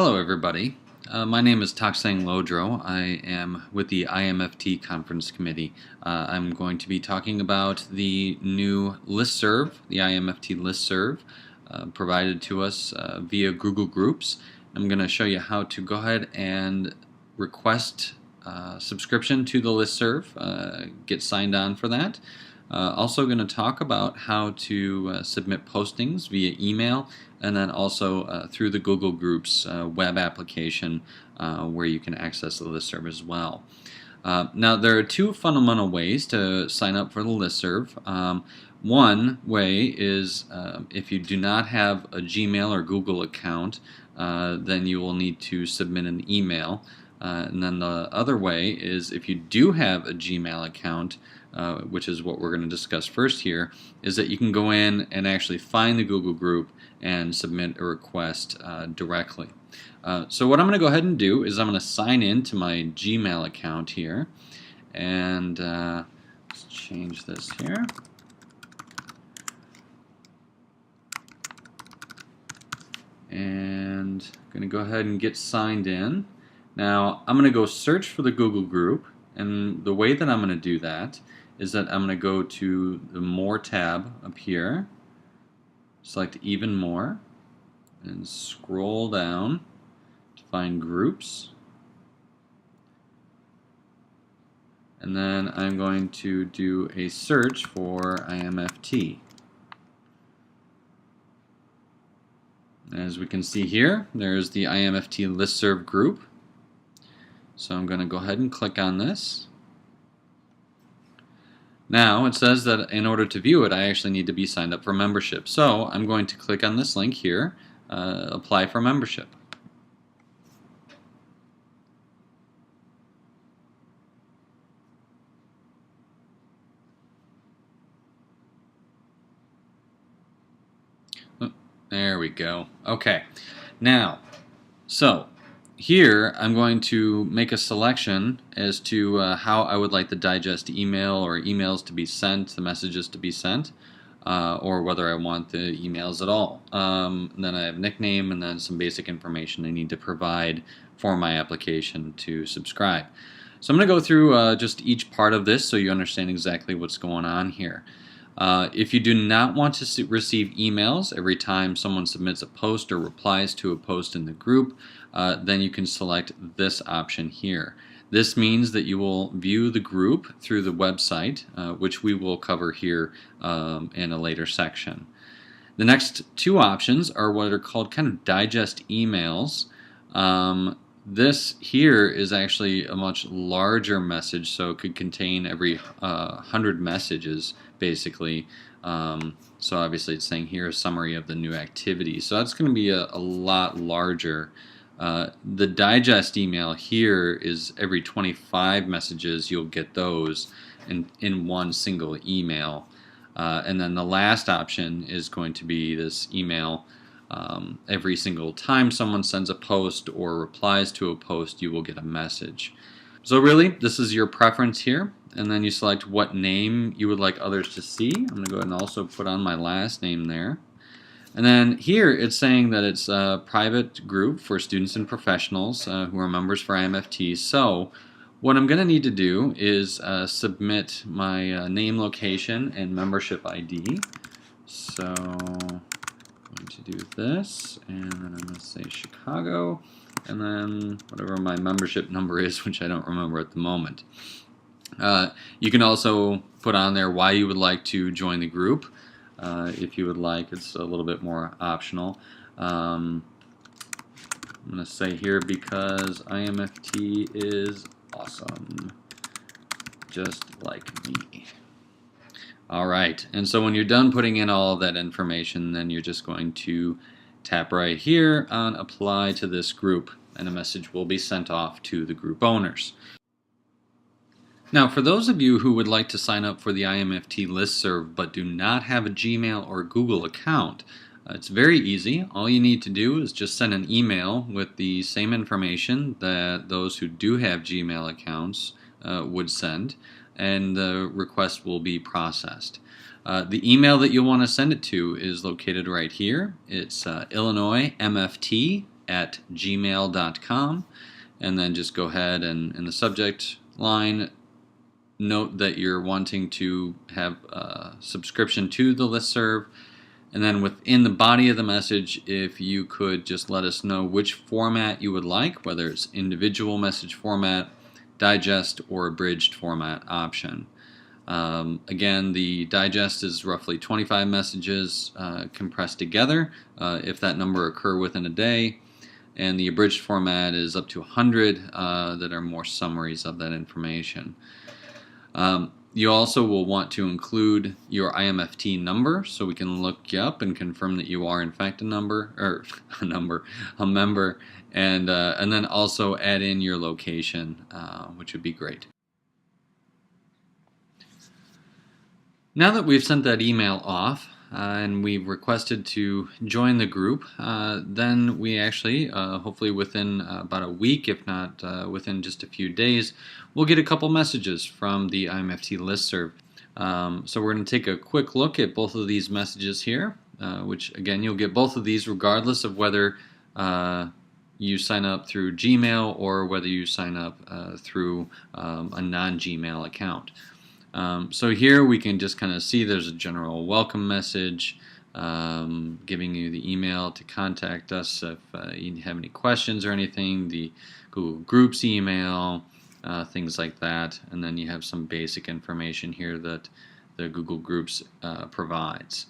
Hello everybody. My name is Taksang Lodro. I am with the IAMFT Conference Committee. I'm going to be talking about the new listserv, the IAMFT listserv, provided to us via Google Groups. I'm going to show you how to go ahead and request subscription to the listserv, get signed on for that. Also going to talk about how to submit postings via email, and then also through the Google Groups web application where you can access the listserv as well. Now there are two fundamental ways to sign up for the listserv. One way is if you do not have a Gmail or Google account, then you will need to submit an email. And then the other way is if you do have a Gmail account, which is what we're going to discuss first here, is that you can go in and actually find the Google group and submit a request directly. So what I'm going to go ahead and do is I'm going to sign in to my Gmail account here, and let's change this here. And I'm going to go ahead and get signed in. Now I'm going to go search for the Google group, and the way that I'm going to do that is that I'm going to go to the More tab up here, select Even More, and scroll down to find Groups. And then I'm going to do a search for IAMFT. As we can see here, there's the IAMFT listserv group. So I'm going to go ahead and click on this. Now it says that in order to view it, I actually need to be signed up for membership. So I'm going to click on this link here, apply for membership. Oh, there we go. Okay. Now, so here I'm going to make a selection as to how I would like the digest email or emails to be sent, the messages to be sent, or whether I want the emails at all. Then I have nickname and then some basic information I need to provide for my application to subscribe. So I'm going to go through just each part of this so you understand exactly what's going on here. If you do not want to receive emails every time someone submits a post or replies to a post in the group, then you can select this option here. This means that you will view the group through the website, which we will cover here in a later section. The next two options are what are called kind of digest emails. This here is actually a much larger message, so it could contain every 100 messages basically. So obviously it's saying here a summary of the new activity. So that's going to be a lot larger. The digest email here is every 25 messages you'll get those in one single email. And then the last option is going to be this email. Every single time someone sends a post or replies to a post, you will get a message. So really, this is your preference here, and then you select what name you would like others to see. I'm going to go ahead and also put on my last name there. And then here it's saying that it's a private group for students and professionals who are members for IAMFT. So what I'm going to need to do is submit my name, location, and membership ID. So I'm going to do this, and then I'm going to say Chicago, and then whatever my membership number is, which I don't remember at the moment. You can also put on there why you would like to join the group. If you would like, it's a little bit more optional. I'm going to say here because IAMFT is awesome, just like me. Alright, and so when you're done putting in all of that information, then you're just going to tap right here on apply to this group, and a message will be sent off to the group owners. Now, for those of you who would like to sign up for the IAMFT listserv but do not have a Gmail or Google account, it's very easy. All you need to do is just send an email with the same information that those who do have Gmail accounts would send, and the request will be processed. The email that you'll want to send it to is located right here. It's IllinoisMFT gmail.com, and then just go ahead and in the subject line note that you're wanting to have a subscription to the listserv, and then within the body of the message, if you could just let us know which format you would like, whether it's individual message format, digest, or abridged format option. Again, the digest is roughly 25 messages compressed together if that number occur within a day, and the abridged format is up to 100 that are more summaries of that information. You also will want to include your IAMFT number so we can look you up and confirm that you are in fact a member, and then also add in your location, which would be great. Now that we've sent that email off and we've requested to join the group, then we actually, hopefully within about a week, if not within just a few days, we'll get a couple messages from the IAMFT listserv. So we're going to take a quick look at both of these messages here, which again, you'll get both of these regardless of whether you sign up through Gmail or whether you sign up through a non-Gmail account. So here we can just kind of see there's a general welcome message giving you the email to contact us if you have any questions or anything, the Google Groups email, things like that, and then you have some basic information here that the Google Groups provides.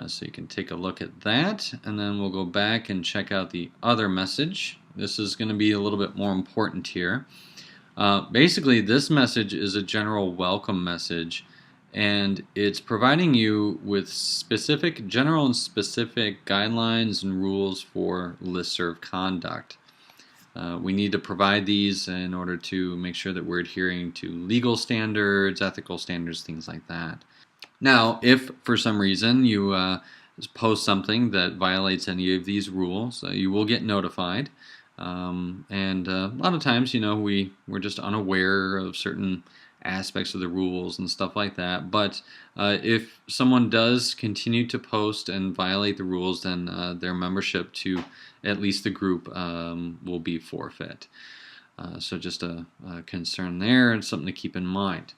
So you can take a look at that, and then we'll go back and check out the other message. This is going to be a little bit more important here. Basically, this message is a general welcome message, and it's providing you with general and specific guidelines and rules for listserv conduct. We need to provide these in order to make sure that we're adhering to legal standards, ethical standards, things like that. Now, if for some reason you post something that violates any of these rules, you will get notified. And a lot of times, we're just unaware of certain aspects of the rules and stuff like that. But if someone does continue to post and violate the rules, then their membership to at least the group will be forfeit. So just a concern there and something to keep in mind.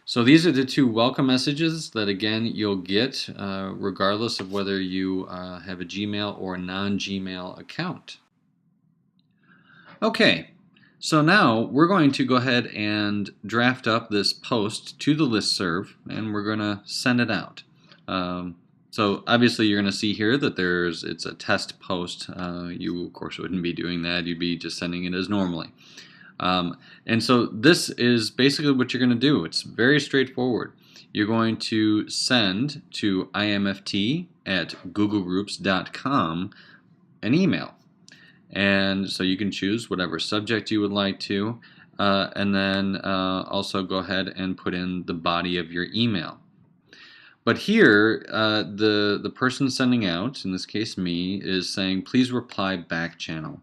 So these are the two welcome messages that, again, you'll get regardless of whether you have a Gmail or a non-Gmail account. Okay, so now we're going to go ahead and draft up this post to the listserv, and we're going to send it out. So obviously you're going to see here that it's a test post. You, of course, wouldn't be doing that. You'd be just sending it as normally. And so this is basically what you're going to do. It's very straightforward. You're going to send to IAMFT@googlegroups.com an email. And so you can choose whatever subject you would like to, and then also go ahead and put in the body of your email. But here, the person sending out, in this case me, is saying please reply back channel,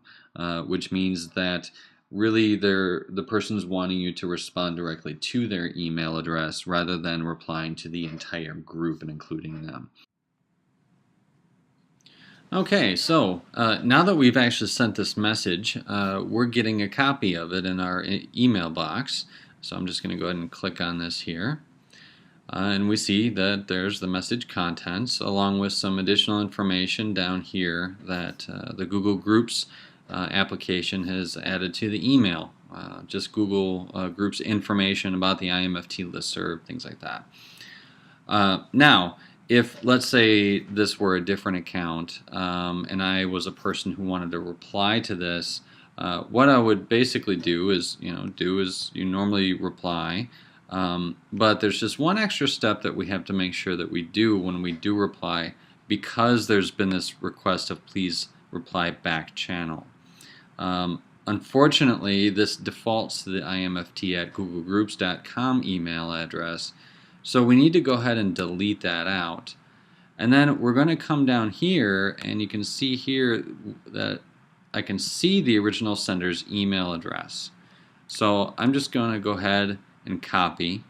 which means that really the person's wanting you to respond directly to their email address rather than replying to the entire group and including them. Okay, so now that we've actually sent this message, we're getting a copy of it in our email box. So I'm just going to go ahead and click on this here. And we see that there's the message contents along with some additional information down here that the Google Groups application has added to the email. Just Google Groups information about the IAMFT listserv, things like that. Now, if, let's say, this were a different account and I was a person who wanted to reply to this, what I would basically do is you normally reply, but there's just one extra step that we have to make sure that we do when we do reply, because there's been this request of please reply back channel. Unfortunately, this defaults to the IAMFT@googlegroups.com email address. So we need to go ahead and delete that out. And then we're going to come down here, and you can see here that I can see the original sender's email address. So I'm just going to go ahead and copy,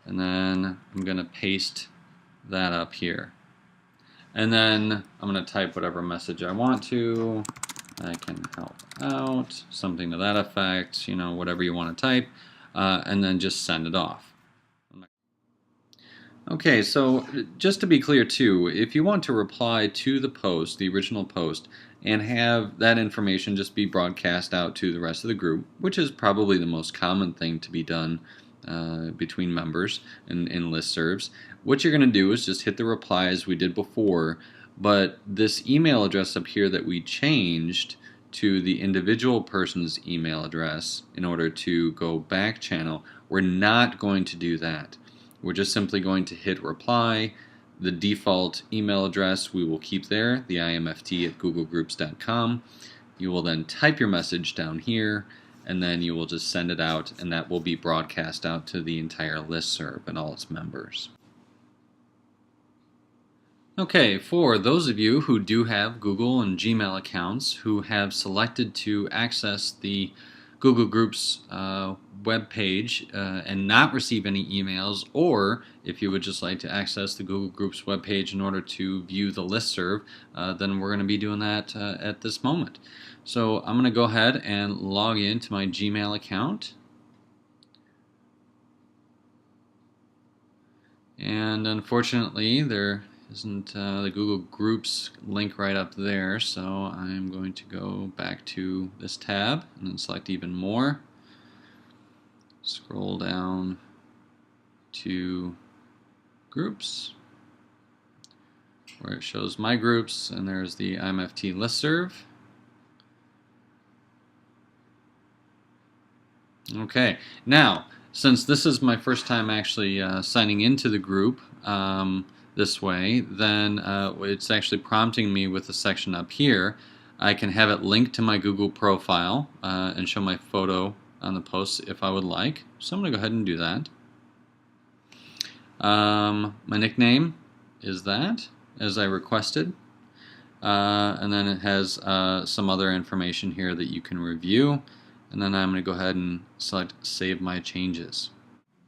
and then I'm going to paste that up here. And then I'm going to type whatever message I want to. I can help out, something to that effect, you know, whatever you want to type, and then just send it off. Okay, so just to be clear too, if you want to reply to the post, the original post, and have that information just be broadcast out to the rest of the group, which is probably the most common thing to be done between members in listservs, what you're going to do is just hit the reply as we did before, but this email address up here that we changed to the individual person's email address in order to go back channel, we're not going to do that. We're just simply going to hit reply. The default email address we will keep there, the IAMFT@googlegroups.com. You will then type your message down here, and then you will just send it out, and that will be broadcast out to the entire listserv and all its members. Okay, for those of you who do have Google and Gmail accounts who have selected to access the Google Groups web page and not receive any emails, or if you would just like to access the Google Groups web page in order to view the listserv, then we're going to be doing that at this moment. So I'm going to go ahead and log into my Gmail account. And unfortunately, there isn't the Google Groups link right up there, so I'm going to go back to this tab and then select even more. Scroll down to groups where it shows my groups, and there's the IAMFT listserv. Okay, now since this is my first time actually signing into the group this way, then it's actually prompting me with a section up here. I can have it linked to my Google profile and show my photo on the post if I would like. So I'm going to go ahead and do that. My nickname is that, as I requested. And then it has some other information here that you can review. And then I'm going to go ahead and select Save My Changes.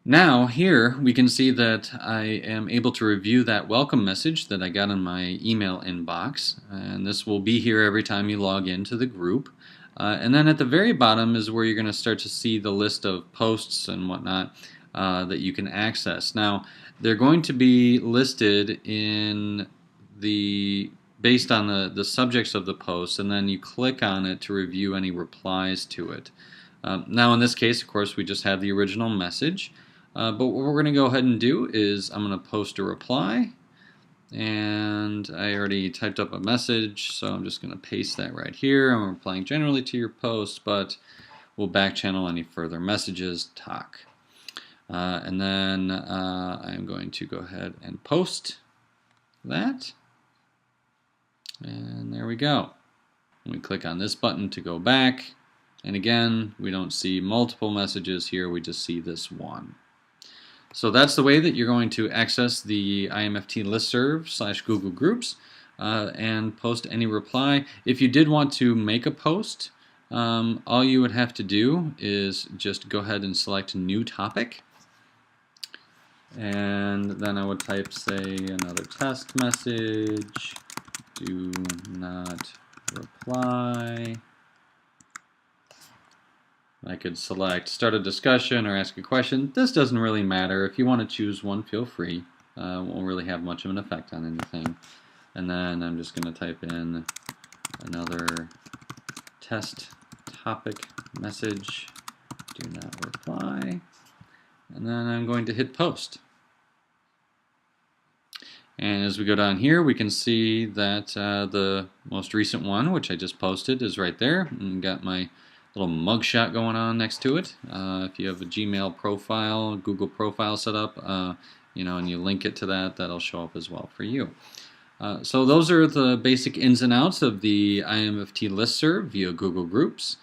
Now here we can see that I am able to review that welcome message that I got in my email inbox, and this will be here every time you log into the group. And then at the very bottom is where you're going to start to see the list of posts and whatnot that you can access. Now they're going to be listed in based on the subjects of the post, and then you click on it to review any replies to it. Now in this case, of course, we just have the original message. But what we're going to go ahead and do is I'm going to post a reply, and I already typed up a message, so I'm just going to paste that right here. I'm replying generally to your post, but we'll back channel any further messages, talk. And then I'm going to go ahead and post that, and there we go. We click on this button to go back, and again, we don't see multiple messages here, we just see this one. So that's the way that you're going to access the IAMFT listserv / Google Groups and post any reply. If you did want to make a post, all you would have to do is just go ahead and select New Topic. And then I would type, say, another test message, do not reply. I could select start a discussion or ask a question. This doesn't really matter. If you want to choose one, feel free. Won't really have much of an effect on anything. And then I'm just going to type in another test topic message, do not reply. And then I'm going to hit post. And as we go down here, we can see that the most recent one, which I just posted, is right there. And got my little mugshot going on next to it. If you have a Gmail profile, Google profile set up, and you link it to that, that'll show up as well for you. So those are the basic ins and outs of the IAMFT listserv via Google Groups.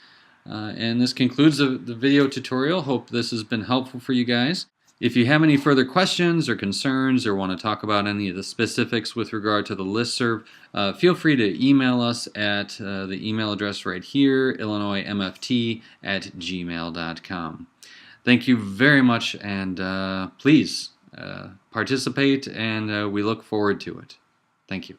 And this concludes the video tutorial. Hope this has been helpful for you guys. If you have any further questions or concerns or want to talk about any of the specifics with regard to the listserv, feel free to email us at the email address right here, illinoismft@gmail.com. Thank you very much, and please participate, and we look forward to it. Thank you.